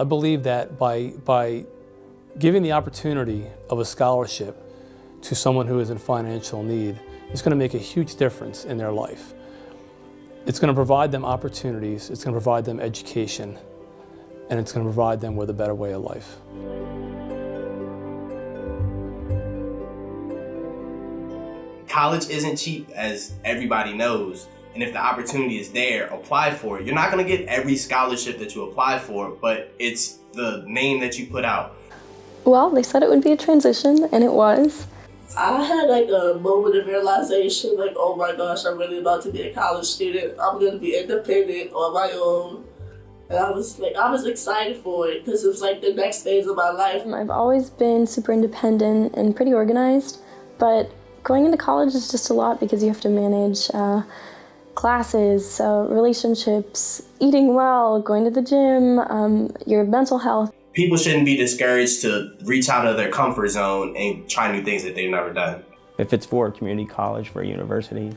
I believe that by giving the opportunity of a scholarship to someone who is in financial need, it's going to make a huge difference in their life. It's going to provide them opportunities, it's going to provide them education, and it's going to provide them with a better way of life. College isn't cheap, as everybody knows, and if the opportunity is there, apply for it. You're not going to get every scholarship that you apply for, but it's the name that you put out. Well, they said it would be a transition, and it was. I had like a moment of realization, like, oh my gosh, I'm really about to be a college student. I'm going to be independent on my own. And I was excited for it because it was like the next phase of my life. I've always been super independent and pretty organized, but going into college is just a lot because you have to manage classes, relationships, eating well, going to the gym, your mental health. People shouldn't be discouraged to reach out of their comfort zone and try new things that they've never done. If it's for a community college, for a university,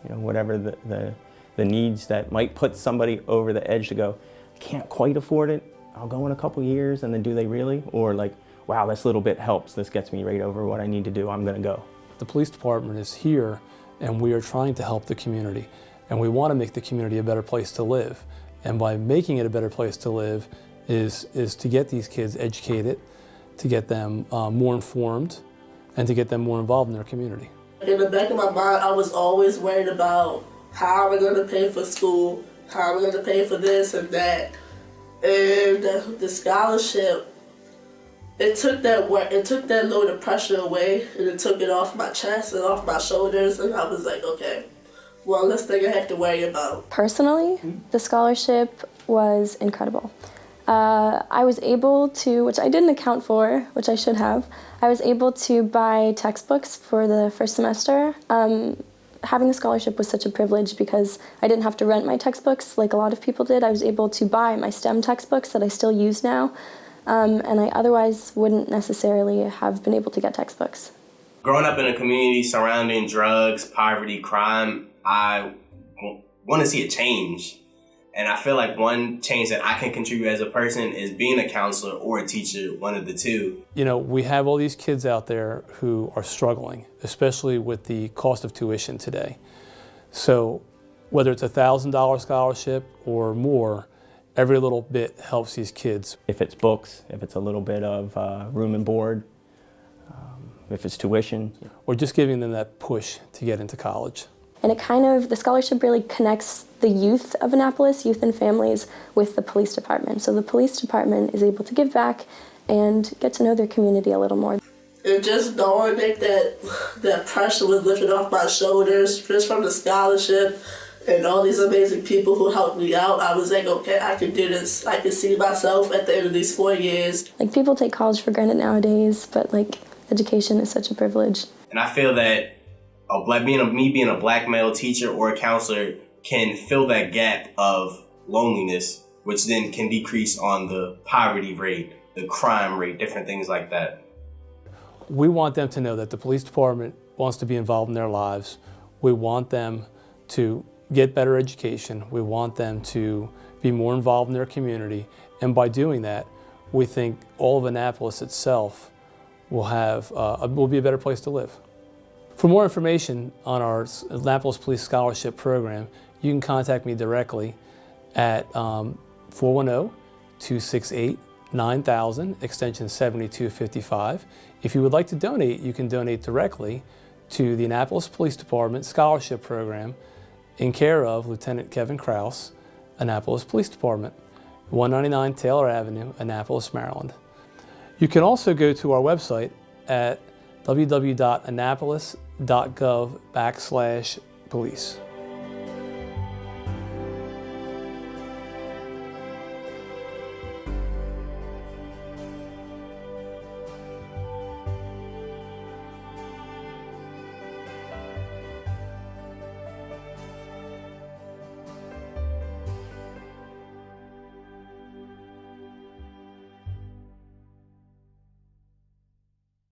whatever the needs that might put somebody over the edge to go, I can't quite afford it, I'll go in a couple years, and then do they really? Or like, wow, this little bit helps, this gets me right over what I need to do, I'm gonna go. The police department is here, and we are trying to help the community, and we want to make the community a better place to live. And by making it a better place to live is to get these kids educated, to get them more informed, and to get them more involved in their community. In the back of my mind, I was always worried about how am I going to pay for school, how am I going to pay for this and that. And the scholarship, it took that load of pressure away, and it took it off my chest and off my shoulders, and I was like, okay, one less thing I have to worry about. Personally, the scholarship was incredible. I was able to, which I didn't account for, which I should have, I was able to buy textbooks for the first semester. Having a scholarship was such a privilege because I didn't have to rent my textbooks like a lot of people did. I was able to buy my STEM textbooks that I still use now, and I otherwise wouldn't necessarily have been able to get textbooks. Growing up in a community surrounding drugs, poverty, crime, I want to see a change. And I feel like one change that I can contribute as a person is being a counselor or a teacher, one of the two. We have all these kids out there who are struggling, especially with the cost of tuition today. So whether it's a $1,000 scholarship or more, every little bit helps these kids. If it's books, if it's a little bit of room and board, if it's tuition. Or just giving them that push to get into college. And the scholarship really connects the youth of Annapolis, youth and families, with the police department. So the police department is able to give back and get to know their community a little more. And just knowing that pressure was lifted off my shoulders just from the scholarship and all these amazing people who helped me out, I was like, okay, I can do this. I can see myself at the end of these 4 years. People take college for granted nowadays, but education is such a privilege. And I feel that being a black male teacher or a counselor can fill that gap of loneliness, which then can decrease on the poverty rate, the crime rate, different things like that. We want them to know that the police department wants to be involved in their lives. We want them to get better education. We want them to be more involved in their community. And by doing that, we think all of Annapolis itself will be a better place to live. For more information on our Annapolis Police Scholarship Program, you can contact me directly at 410-268-9000, extension 7255. If you would like to donate, you can donate directly to the Annapolis Police Department Scholarship Program in care of Lieutenant Kevin Kraus, Annapolis Police Department, 199 Taylor Avenue, Annapolis, Maryland. You can also go to our website at www.annapolis.gov/police.